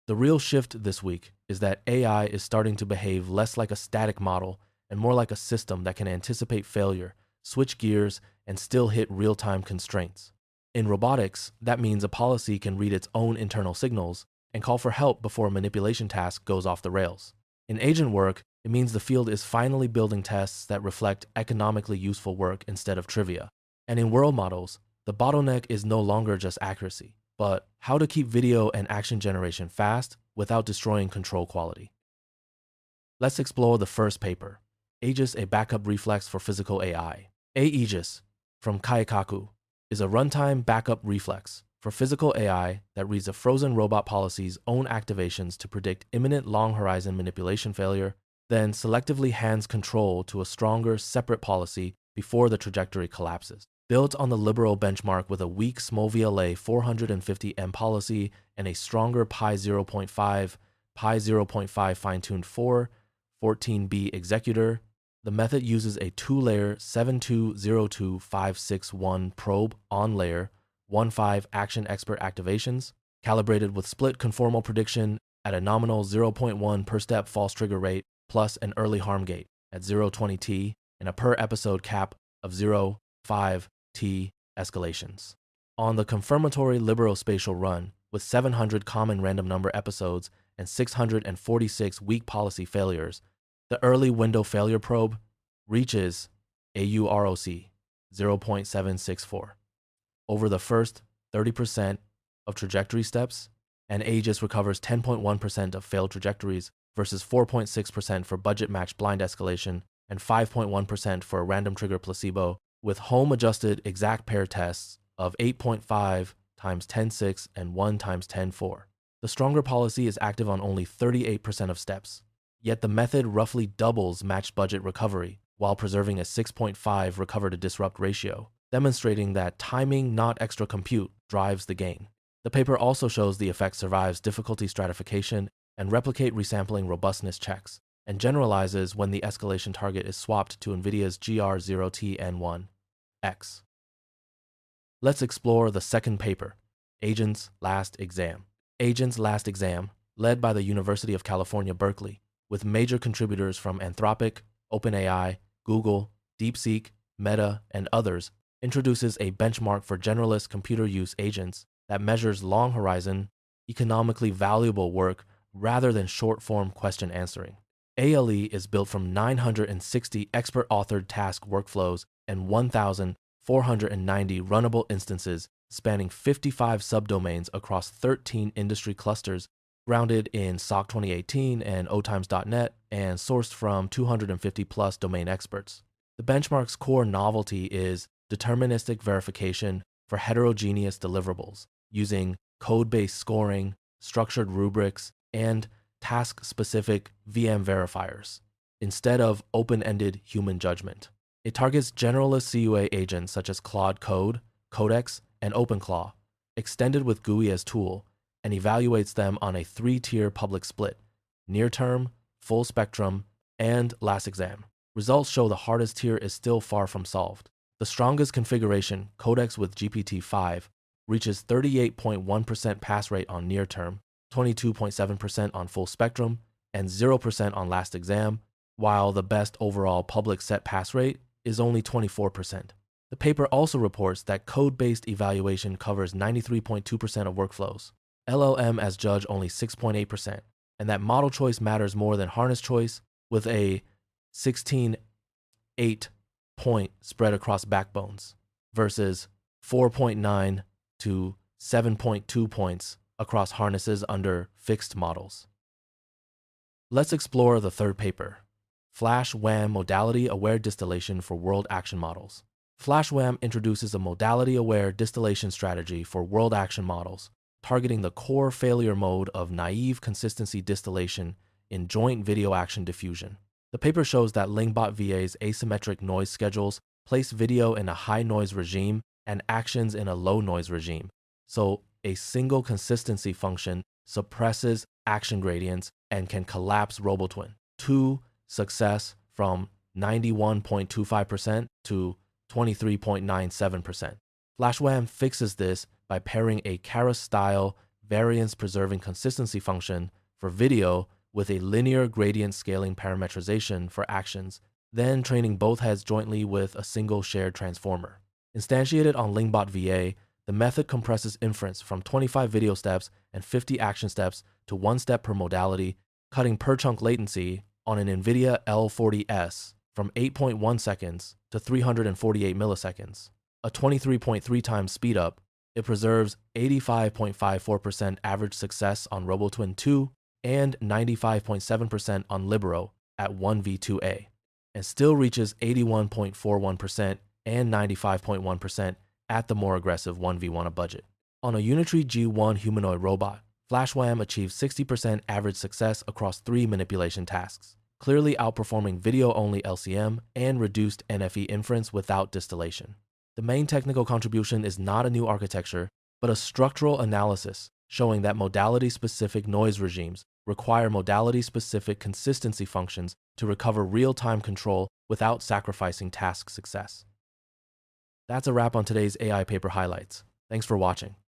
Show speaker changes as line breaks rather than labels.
The real shift this week is that AI is starting to behave less like a static model and more like a system that can anticipate failure, switch gears, and still hit real-time constraints. In robotics, that means a policy can read its own internal signals and call for help before a manipulation task goes off the rails. In agent work, it means the field is finally building tests that reflect economically useful work instead of trivia. And in world models, the bottleneck is no longer just accuracy, but how to keep video and action generation fast without destroying control quality. Let's explore the first paper, Aegis, a backup reflex for physical AI. Aegis, from Kaikaku, is a runtime backup reflex for physical AI that reads a frozen robot policy's own activations to predict imminent long-horizon manipulation failure, then selectively hands control to a stronger, separate policy before the trajectory collapses. Built on the liberal benchmark with a weak SMO-VLA 450M policy and a stronger Pi 0.5 fine-tuned 14B executor, the method uses a two-layer 7202561 probe on layer 1.5 action expert activations, calibrated with split conformal prediction at a nominal 0.1 per step false trigger rate plus an early harm gate at 0.20T and a per episode cap of 0.5T escalations. On the confirmatory liberal spatial run, with 700 common random number episodes and 646 weak policy failures, the early window failure probe reaches AUROC 0.764 over the first 30% of trajectory steps, and Aegis recovers 10.1% of failed trajectories versus 4.6% for budget-matched blind escalation and 5.1% for a random trigger placebo, with home-adjusted exact pair tests of 8.5 times 10.6 and 1 times 10.4. The stronger policy is active on only 38% of steps, yet the method roughly doubles matched budget recovery while preserving a 6.5 recover to disrupt ratio, demonstrating that timing, not extra compute, drives the gain. The paper also shows the effect survives difficulty stratification and replicate resampling robustness checks, and generalizes when the escalation target is swapped to NVIDIA's GR0TN1X. Let's explore the second paper, Agent's Last Exam. Agent's Last Exam, led by the University of California, Berkeley, with major contributors from Anthropic, OpenAI, Google, DeepSeek, Meta, and others, introduces a benchmark for generalist computer use agents that measures long-horizon, economically valuable work rather than short-form question answering. ALE is built from 960 expert-authored task workflows and 1,490 runnable instances spanning 55 subdomains across 13 industry clusters, grounded in SOC 2018 and otimes.net, and sourced from 250-plus domain experts. The benchmark's core novelty is deterministic verification for heterogeneous deliverables using code-based scoring, structured rubrics, and task-specific VM verifiers, instead of open-ended human judgment. It targets generalist CUA agents such as Claude Code, Codex, and OpenClaw, extended with GUI as tool, and evaluates them on a 3-tier public split: near-term, full spectrum, and last exam. Results show the hardest tier is still far from solved. The strongest configuration, Codex with GPT-5, reaches 38.1% pass rate on near-term, 22.7% on full spectrum, and 0% on last exam, while the best overall public set pass rate is only 24%. The paper also reports that code-based evaluation covers 93.2% of workflows, LLM as judge only 6.8%, and that model choice matters more than harness choice, with a 16.8 point spread across backbones versus 4.9 to 7.2 points across harnesses under fixed models. Let's explore the third paper, Flash WAM Modality-Aware Distillation for World Action Models. Flash WAM introduces a modality-aware distillation strategy for world action models, targeting the core failure mode of naive consistency distillation in joint video action diffusion. The paper shows that Lingbot VA's asymmetric noise schedules place video in a high noise regime and actions in a low noise regime, so a single consistency function suppresses action gradients and can collapse RoboTwin to success from 91.25% to 23.97%. FlashWAM fixes this by pairing a Keras-style variance-preserving consistency function for video with a linear gradient scaling parametrization for actions, then training both heads jointly with a single shared transformer. Instantiated on Lingbot VA, the method compresses inference from 25 video steps and 50 action steps to 1 step per modality, cutting per-chunk latency on an NVIDIA L40S from 8.1 seconds to 348 milliseconds. A 23.3 times speedup, it preserves 85.54% average success on RoboTwin 2 and 95.7% on Libero at 1v2a, and still reaches 81.41% and 95.1% at the more aggressive 1v1 a budget. On a Unitree G1 humanoid robot, FlashWham achieves 60% average success across 3 manipulation tasks, clearly outperforming video-only LCM and reduced NFE inference without distillation. The main technical contribution is not a new architecture, but a structural analysis showing that modality-specific noise regimes require modality-specific consistency functions to recover real-time control without sacrificing task success. That's a wrap on today's AI paper highlights. Thanks for watching.